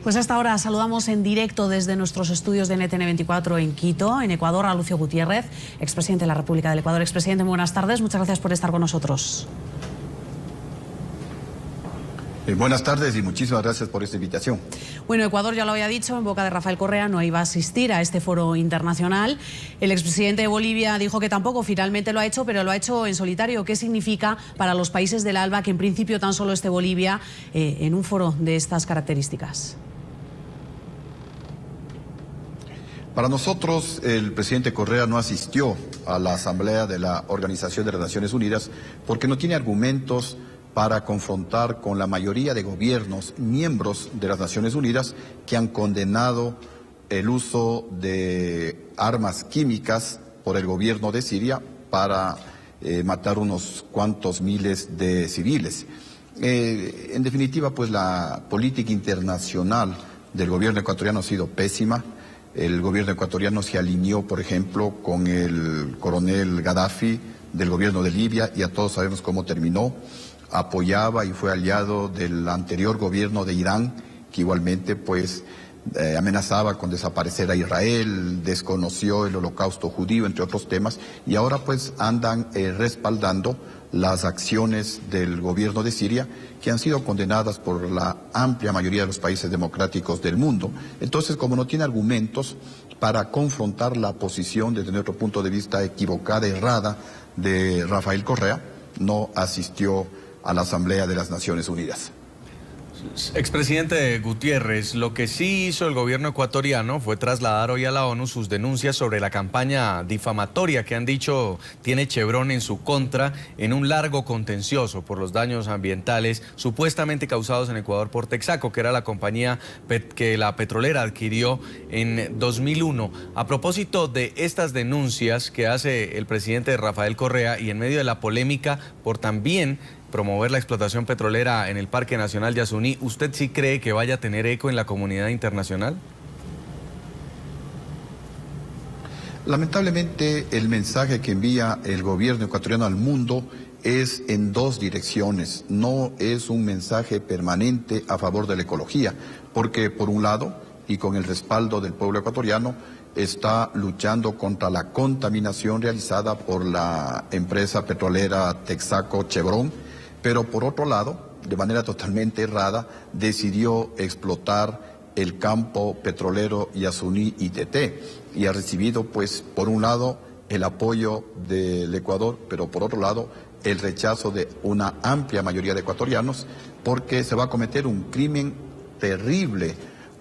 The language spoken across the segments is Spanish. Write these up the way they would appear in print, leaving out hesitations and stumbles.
Pues hasta ahora saludamos en directo desde nuestros estudios de NTN24 en Quito, en Ecuador, a Lucio Gutiérrez, expresidente de la República del Ecuador. Expresidente, muy buenas tardes, muchas gracias por estar con nosotros. Buenas tardes y muchísimas gracias por esta invitación. Bueno, Ecuador, ya lo había dicho, en boca de Rafael Correa no iba a asistir a este foro internacional. El expresidente de Bolivia dijo que tampoco, finalmente lo ha hecho, pero lo ha hecho en solitario. ¿Qué significa para los países del ALBA que en principio tan solo esté Bolivia en un foro de estas características? Para nosotros, el presidente Correa no asistió a la Asamblea de la Organización de las Naciones Unidas porque no tiene argumentos para confrontar con la mayoría de gobiernos miembros de las Naciones Unidas que han condenado el uso de armas químicas por el gobierno de Siria para matar unos cuantos miles de civiles. En definitiva, pues la política internacional del gobierno ecuatoriano ha sido pésima. El gobierno ecuatoriano se alineó, por ejemplo, con el coronel Gaddafi del gobierno de Libia, y a todos sabemos cómo terminó. Apoyaba y fue aliado del anterior gobierno de Irán, que igualmente pues amenazaba con desaparecer a Israel, desconoció el holocausto judío, entre otros temas, y ahora pues andan respaldando las acciones del gobierno de Siria, que han sido condenadas por la amplia mayoría de los países democráticos del mundo. Entonces, como no tiene argumentos para confrontar la posición desde nuestro punto de vista equivocada, errada, de Rafael Correa, no asistió a la Asamblea de las Naciones Unidas. Expresidente Gutiérrez, lo que sí hizo el gobierno ecuatoriano fue trasladar hoy a la ONU sus denuncias sobre la campaña difamatoria que han dicho tiene Chevron en su contra en un largo contencioso por los daños ambientales supuestamente causados en Ecuador por Texaco, que era la compañía que la petrolera adquirió en 2001. A propósito de estas denuncias que hace el presidente Rafael Correa y en medio de la polémica por también promover la explotación petrolera en el Parque Nacional Yasuní, ¿usted sí cree que vaya a tener eco en la comunidad internacional? Lamentablemente, el mensaje que envía el gobierno ecuatoriano al mundo es en dos direcciones. No es un mensaje permanente a favor de la ecología, porque por un lado, y con el respaldo del pueblo ecuatoriano, está luchando contra la contaminación realizada por la empresa petrolera Texaco Chevron, pero por otro lado, de manera totalmente errada, decidió explotar el campo petrolero Yasuní ITT y ha recibido, pues, por un lado, el apoyo del Ecuador, pero por otro lado, el rechazo de una amplia mayoría de ecuatorianos, porque se va a cometer un crimen terrible,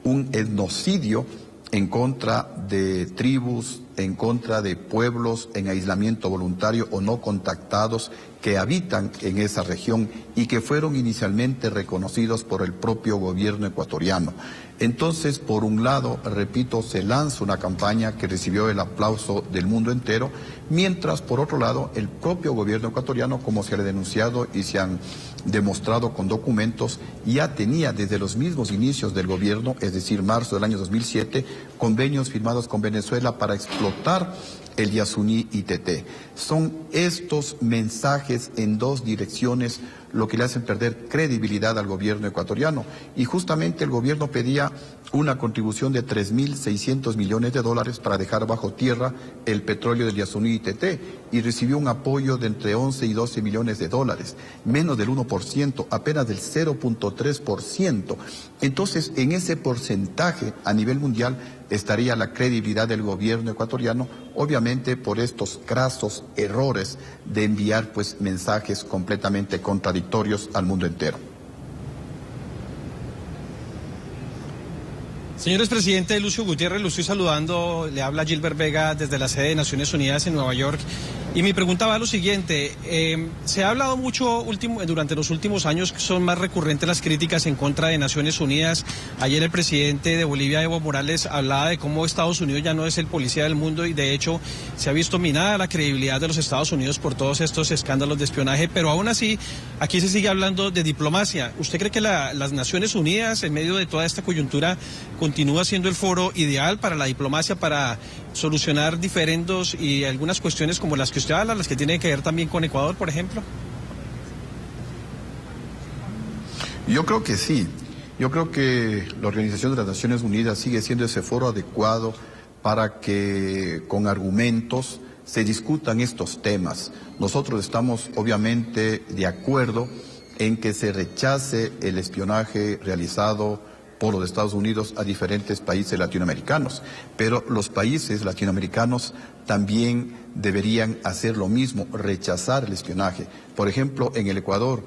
un etnocidio en contra de tribus, en contra de pueblos en aislamiento voluntario o no contactados que habitan en esa región y que fueron inicialmente reconocidos por el propio gobierno ecuatoriano. Entonces, por un lado, repito, se lanza una campaña que recibió el aplauso del mundo entero, mientras, por otro lado, el propio gobierno ecuatoriano, como se ha denunciado y se han demostrado con documentos, ya tenía desde los mismos inicios del gobierno, es decir, marzo del año 2007, convenios firmados con Venezuela para explotar el Yasuní ITT. Son estos mensajes en dos direcciones lo que le hacen perder credibilidad al gobierno ecuatoriano. Y justamente el gobierno pedía una contribución de 3.600 millones de dólares para dejar bajo tierra el petróleo del Yasuní ITT y recibió un apoyo de entre 11 y 12 millones de dólares, menos del 1%, apenas del 0.3%. Entonces, en ese porcentaje a nivel mundial estaría la credibilidad del gobierno ecuatoriano, obviamente por estos crasos errores de enviar pues mensajes completamente contradictorios al mundo entero. Señor expresidente Lucio Gutiérrez, lo estoy saludando, le habla Gilbert Vega desde la sede de Naciones Unidas en Nueva York. Y mi pregunta va a lo siguiente, se ha hablado mucho durante los últimos años, son más recurrentes las críticas en contra de Naciones Unidas. Ayer el presidente de Bolivia, Evo Morales, hablaba de cómo Estados Unidos ya no es el policía del mundo y de hecho se ha visto minada la credibilidad de los Estados Unidos por todos estos escándalos de espionaje, pero aún así aquí se sigue hablando de diplomacia. ¿Usted cree que las Naciones Unidas, en medio de toda esta coyuntura, continúa siendo el foro ideal para la diplomacia, para solucionar diferendos y algunas cuestiones como las que usted habla, las que tienen que ver también con Ecuador, por ejemplo? Yo creo que sí. Yo creo que la Organización de las Naciones Unidas sigue siendo ese foro adecuado para que con argumentos se discutan estos temas. Nosotros estamos obviamente de acuerdo en que se rechace el espionaje realizado por los Estados Unidos a diferentes países latinoamericanos, pero los países latinoamericanos también deberían hacer lo mismo, rechazar el espionaje. Por ejemplo, en el Ecuador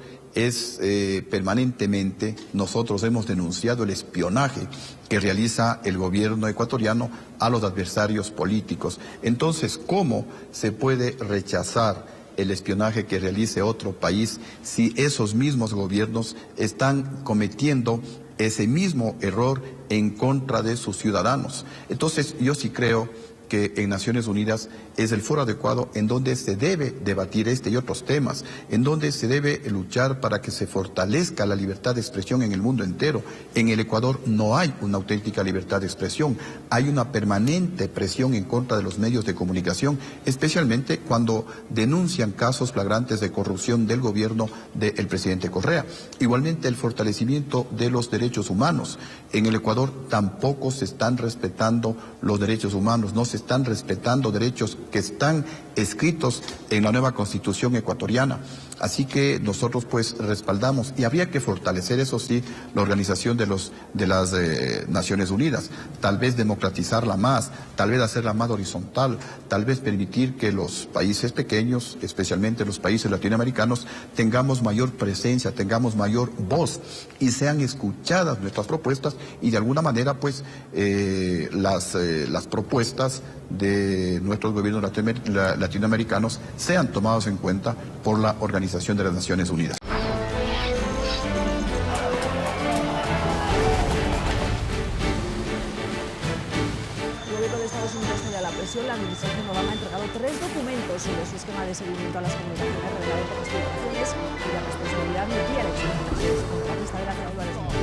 permanentemente nosotros hemos denunciado el espionaje que realiza el gobierno ecuatoriano a los adversarios políticos. Entonces, ¿cómo se puede rechazar el espionaje que realice otro país si esos mismos gobiernos están cometiendo ese mismo error en contra de sus ciudadanos? Entonces, yo sí creo que en Naciones Unidas es el foro adecuado en donde se debe debatir este y otros temas, en donde se debe luchar para que se fortalezca la libertad de expresión en el mundo entero. En el Ecuador no hay una auténtica libertad de expresión, hay una permanente presión en contra de los medios de comunicación, especialmente cuando denuncian casos flagrantes de corrupción del gobierno del presidente Correa. Igualmente el fortalecimiento de los derechos humanos. En el Ecuador tampoco se están respetando los derechos humanos, no se están respetando derechos que están escritos en la nueva Constitución ecuatoriana. Así que nosotros pues respaldamos, y habría que fortalecer, eso sí, la organización de las Naciones Unidas, tal vez democratizarla más, tal vez hacerla más horizontal, tal vez permitir que los países pequeños, especialmente los países latinoamericanos, tengamos mayor presencia, tengamos mayor voz y sean escuchadas nuestras propuestas, y de alguna manera pues las propuestas de nuestros gobiernos latinoamericanos sean tomados en cuenta por la Organización de las Naciones Unidas. El gobierno de Estados Unidos cede a la presión. La administración Obama ha entregado 3 documentos sobre su esquema de seguimiento a las comunicaciones revelado por las filtraciones, cuya responsabilidad no quiere exigir. Gracias.